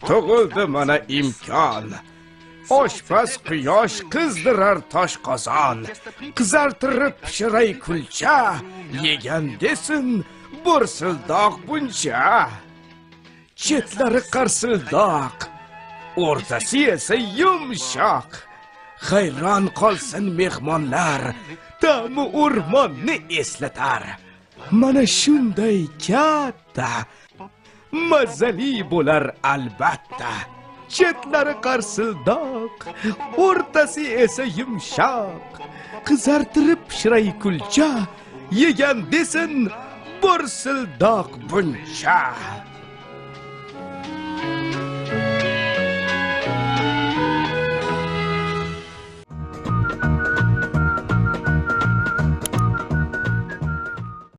Tug'ildi mana imkon. Oshpaz quyosh qizdirar tosh qozon. Qizartirib pishiray kulcha, yegan desin bursildoq buncha. Chetlari qarsildoq, o'rtasi esa yumshoq. Hayron qolsin mehmonlar, ta'mi o'rmonni eslatar. Mana shunday katta, mazali bo'lar albatta. Chetlari qarsildoq, o'rtasi esa yumshoq. Qizartirib pishiray kulcha, yegan desin bursildoq buncha.